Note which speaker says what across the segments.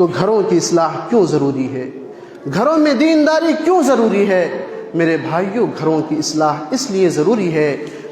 Speaker 1: تو گھروں کی اصلاح کیوں ضروری ہے؟ گھروں میں دینداری کیوں ضروری ہے؟ میرے بھائیوں، گھروں کی اصلاح اس لیے ضروری ہے،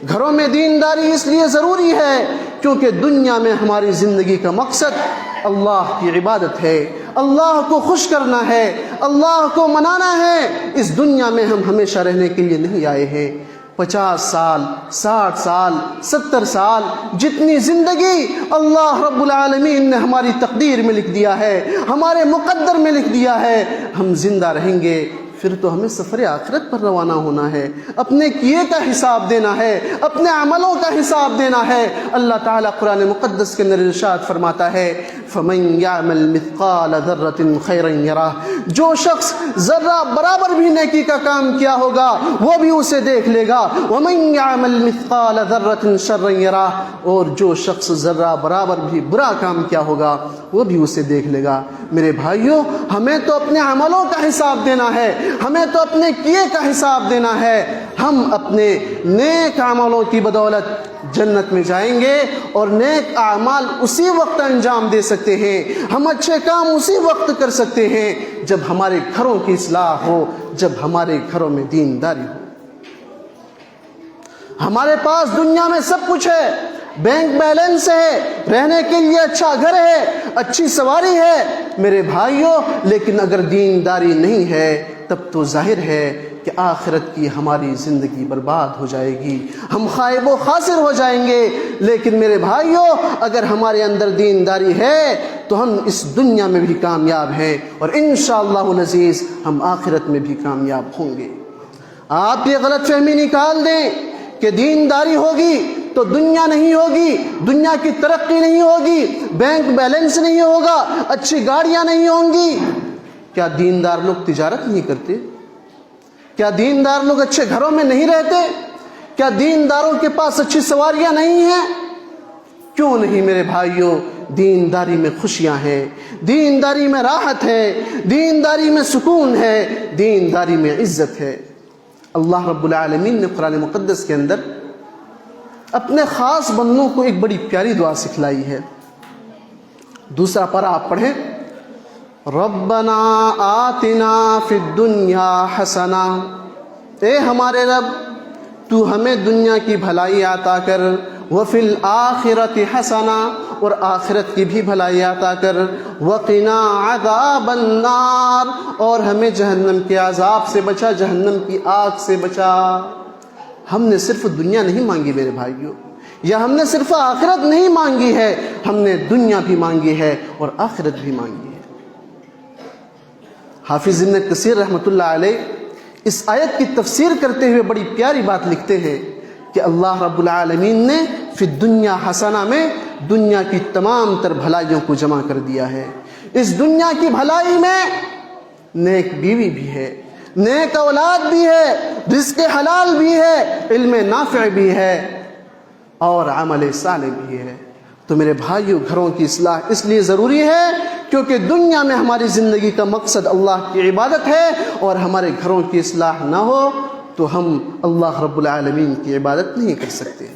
Speaker 1: گھروں میں دینداری اس لیے ضروری ہے کیونکہ دنیا میں ہماری زندگی کا مقصد اللہ کی عبادت ہے، اللہ کو خوش کرنا ہے، اللہ کو منانا ہے۔ اس دنیا میں ہم ہمیشہ رہنے کے لیے نہیں آئے ہیں۔ 50 سال، 60 سال، 70 سال، جتنی زندگی اللہ رب العالمین نے ہماری تقدیر میں لکھ دیا ہے، ہمارے مقدر میں لکھ دیا ہے، ہم زندہ رہیں گے، پھر تو ہمیں سفر آخرت پر روانہ ہونا ہے، اپنے کیے کا حساب دینا ہے، اپنے عملوں کا حساب دینا ہے۔ اللہ تعالیٰ قرآن مقدس کے اندر ارشاد فرماتا ہے فَمَن يَعْمَلْ مِثْقَالَ ذَرَّةٍ خَيْرًا يَرَهُ، جو شخص ذرہ برابر بھی نیکی کا کام کیا ہوگا وہ بھی اسے دیکھ لے گا، وَمَن يَعْمَلْ مِثْقَالَ ذَرَّةٍ شَرًّا يَرَهُ، اور جو شخص ذرہ برابر بھی برا کام کیا ہوگا وہ بھی اسے دیکھ لے گا۔ میرے بھائیوں، ہمیں تو اپنے عملوں کا حساب دینا ہے، ہمیں تو اپنے کیے کا حساب دینا ہے۔ ہم اپنے نیک اعمالوں کی بدولت جنت میں جائیں گے، اور نیک اعمال اسی وقت انجام دے سکتے ہیں، ہم اچھے کام اسی وقت کر سکتے ہیں جب ہمارے گھروں کی اصلاح ہو، جب ہمارے گھروں میں دینداری ہو۔ ہمارے پاس دنیا میں سب کچھ ہے، بینک بیلنس ہے، رہنے کے لیے اچھا گھر ہے، اچھی سواری ہے میرے بھائیوں، لیکن اگر دینداری نہیں ہے تب تو ظاہر ہے کہ آخرت کی ہماری زندگی برباد ہو جائے گی، ہم خائب و خاسر ہو جائیں گے۔ لیکن میرے بھائیوں، اگر ہمارے اندر دینداری ہے تو ہم اس دنیا میں بھی کامیاب ہیں، اور انشاءاللہ العزیز ہم آخرت میں بھی کامیاب ہوں گے۔ آپ یہ غلط فہمی نکال دیں کہ دینداری ہوگی تو دنیا نہیں ہوگی، دنیا کی ترقی نہیں ہوگی، بینک بیلنس نہیں ہوگا، اچھی گاڑیاں نہیں ہوں گی۔ کیا دیندار لوگ تجارت نہیں کرتے؟ کیا دیندار لوگ اچھے گھروں میں نہیں رہتے؟ کیا دینداروں کے پاس اچھی سواریاں نہیں ہیں؟ کیوں نہیں میرے بھائیوں؟ دینداری میں خوشیاں ہیں، دینداری میں راحت ہے، دینداری میں سکون ہے، دینداری میں عزت ہے۔ اللہ رب العالمین نے قرآن مقدس کے اندر اپنے خاص بندوں کو ایک بڑی پیاری دعا سکھلائی ہے۔ دوسرا پارہ آپ پڑھیں، ربنا آتنا فی الدنیا حسنہ، اے ہمارے رب تو ہمیں دنیا کی بھلائی عطا کر، وفی الآخرۃ حسنہ، اور آخرت کی بھی بھلائی عطا کر، وقنا عذاب النار، اور ہمیں جہنم کے عذاب سے بچا، جہنم کی آگ سے بچا۔ ہم نے صرف دنیا نہیں مانگی میرے بھائیوں، یا ہم نے صرف آخرت نہیں مانگی ہے، ہم نے دنیا بھی مانگی ہے اور آخرت بھی مانگی ہے۔ حافظ ابن کثیر رحمۃ اللہ علیہ اس آیت کی تفسیر کرتے ہوئے بڑی پیاری بات لکھتے ہیں کہ اللہ رب العالمین نے فی الدنیا حسنہ میں دنیا کی تمام تر بھلائیوں کو جمع کر دیا ہے۔ اس دنیا کی بھلائی میں نیک بیوی بھی ہے، نیک اولاد بھی ہے، رزق حلال بھی ہے، علم نافع بھی ہے، اور عمل صالح بھی ہے۔ تو میرے بھائیوں، گھروں کی اصلاح اس لیے ضروری ہے کیونکہ دنیا میں ہماری زندگی کا مقصد اللہ کی عبادت ہے، اور ہمارے گھروں کی اصلاح نہ ہو تو ہم اللہ رب العالمین کی عبادت نہیں کر سکتے۔